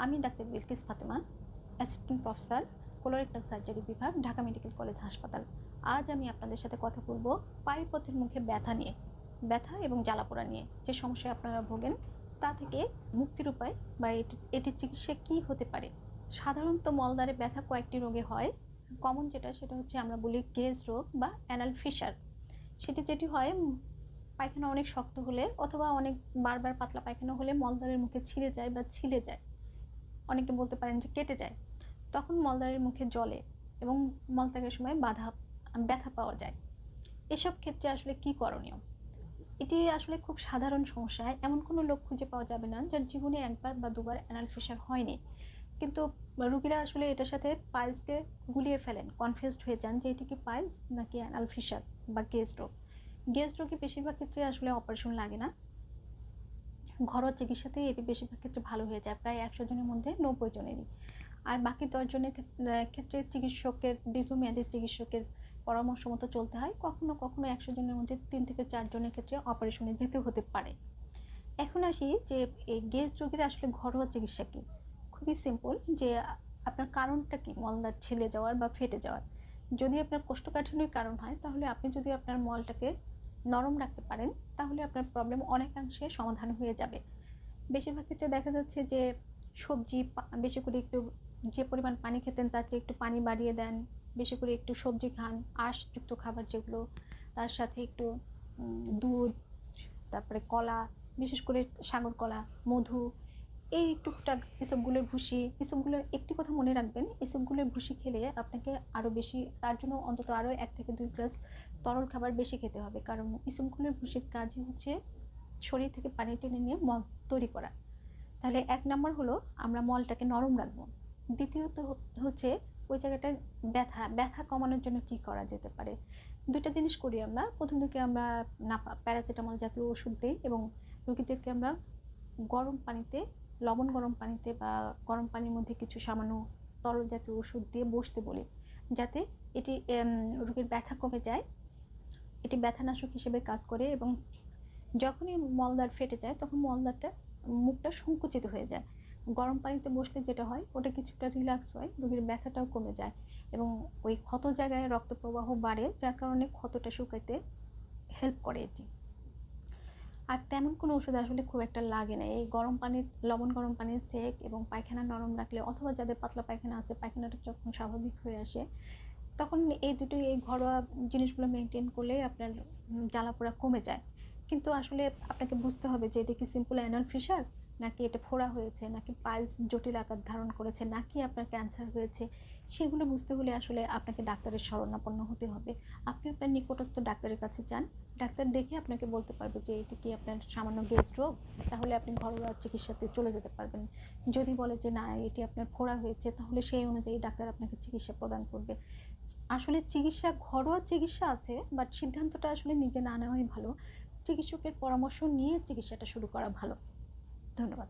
আমি doctor Bilkis Fatema, assistant professor, colorectal surgery বিভাগ, Dhaka medical college হাসপাতাল। আজ আমি আপনাদের সাথে কথা বলবো পায়ুপথের মুখে ব্যথা নিয়ে, ব্যথা এবং জ্বালাপোড়া নিয়ে যে সমস্যায় আপনারা ভোগেন তা থেকে মুক্তির উপায় বা এটির চিকিৎসা কী হতে পারে। সাধারণত মলদ্বারে ব্যথা কয়েকটি রোগে হয়। কমন সেটা হচ্ছে আমরা বলি গেজ রোগ বা অ্যানাল ফিশার। যেটি হয় পায়খানা অনেক শক্ত হলে অথবা অনেক বারবার পাতলা পায়খানা হলে মলদ্বারের মুখে ছিঁড়ে যায় বা ছিলে যায়, অনেকে বলতে পারেন যে কেটে যায়। তখন মলদ্বারের মুখে জ্বলে এবং মলত্যাগের সময় ব্যথা পাওয়া যায়। এসব ক্ষেত্রে আসলে কি করণীয়? এটি আসলে খুব সাধারণ সমস্যা। এমন কোনো লোক খুঁজে পাওয়া যাবে না যার জীবনে একবার বা দুবার অ্যানাল ফিশার হয়নি। কিন্তু রোগীরা আসলে এটার সাথে পাইলসকে গুলিয়ে ফেলেন, কনফিউজড হয়ে যান যে এটি কি পাইলস নাকি অ্যানাল ফিশার বা গেজ রোগ। গেজ রোগে বেশিরভাগ ক্ষেত্রে আসলে অপারেশন লাগে না, ঘরোয়া চিকিৎসাতেই এটি বেশিরভাগ ক্ষেত্রে ভালো হয়ে যায়, প্রায় 100 জনের মধ্যে 90 জনেরই। আর বাকি 10 জনের ক্ষেত্রে দীর্ঘমেয়াদী চিকিৎসকের পরামর্শ মতো চলতে হয়। কখনো কখনো 100 জনের মধ্যে 3 থেকে 4 জনের ক্ষেত্রে অপারেশনে যেতে হতে পারে। এখন আসি যে এই গেজ রোগের আসলে ঘরোয়া চিকিৎসা কী। খুবই সিম্পল, যে আপনার কারণটা কি মলদ্বার ছিলে যাওয়ার বা ফেটে যাওয়ার। যদি আপনার কোষ্ঠকাঠিন্যের কারণ হয় তাহলে আপনি যদি আপনার মলটাকে নরম রাখতে পারেন তাহলে আপনার প্রবলেম অনেকাংশে সমাধান হয়ে যাবে। বেশিরভাগ ক্ষেত্রে দেখা যাচ্ছে যে সবজি বেশি করে একটু, যে পরিমাণ পানি খেতেন তার চেয়ে একটু পানি বাড়িয়ে দেন, বেশি করে একটু সবজি খান, আঁশযুক্ত খাবার যেগুলো, তার সাথে একটু দুধ, তারপরে কলা, বিশেষ করে সাগর কলা, মধু, এই টুকটাক এসবগুলোর ভুসি, এসবগুলো একটি কথা মনে রাখবেন, এসবগুলোর ভুসি খেলে আপনাকে আরও বেশি, তার জন্য অন্তত আরও 1 থেকে 2 গ্লাস তরল খাবার বেশি খেতে হবে। কারণ এসবগুলোর ভুসির কাজই হচ্ছে শরীর থেকে পানি টেনে নিয়ে মল তৈরি করা। তাহলে 1 নম্বর হলো আমরা মলটাকে নরম রাখবো। দ্বিতীয়ত হচ্ছে ওই জায়গাটায় ব্যথা কমানোর জন্য কি করা যেতে পারে। 2টা জিনিস করি আমরা। প্রথম দিকে আমরা প্যারাসিটামল জাতীয় ওষুধ দিই এবং রোগীদেরকে আমরা গরম পানিতে, লবণ গরম পানিতে বা গরম পানির মধ্যে কিছু সামান্য তরল জাতীয় ওষুধ দিয়ে বসতে বলি, যাতে এটি রোগীর ব্যথা কমে যায়। এটি ব্যথানাশক হিসেবে কাজ করে এবং যখনই মলদ্বার ফেটে যায় তখন মুখটা সংকুচিত হয়ে যায়। গরম পানিতে বসলে যেটা হয় ওটা কিছুটা রিল্যাক্স হয়, রোগীর ব্যথাটাও কমে যায় এবং ওই ক্ষত জায়গায় রক্ত প্রবাহ বাড়ে, যার কারণে ক্ষতটা শুকাইতে হেল্প করে এটি। আর তেমন কোনো ওষুধ আসলে খুব একটা লাগে না। এই লবণ গরম পানির সেক এবং পায়খানা নরম রাখলে, অথবা যাদের পাতলা পায়খানা আছে পায়খানাটা যখন স্বাভাবিক হয়ে আসে তখন এই ঘরোয়া জিনিসগুলো মেনটেন করলে আপনার জ্বালাপোড়া কমে যায়। কিন্তু আসলে আপনাকে বুঝতে হবে যে এটা কি সিম্পল অ্যানাল ফিশার, নাকি এটা ফোড়া হয়েছে, নাকি পাইলস জটিল আকার ধারণ করেছে, নাকি আপনার ক্যান্সার হয়েছে। সেগুলো বুঝতে হলে আসলে আপনাকে ডাক্তারের শরণাপন্ন হতে হবে। আপনি আপনার নিকটস্থ ডাক্তারের কাছে যান, ডাক্তার দেখে আপনাকে বলতে পারবে যে এটি কি আপনার সামান্য গেজ রোগ, তাহলে আপনি ঘরোয়া চিকিৎসাতে চলে যেতে পারবেন। যদি বলে যে না এটি আপনার ফোড়া হয়েছে, তাহলে সেই অনুযায়ী ডাক্তার আপনাকে চিকিৎসা প্রদান করবে। আসলে ঘরোয়া চিকিৎসা আছে, বাট সিদ্ধান্তটা আসলে নিজে না নেওয়াই ভালো। চিকিৎসকের পরামর্শ নিয়ে চিকিৎসাটা শুরু করা ভালো। ধন্যবাদ।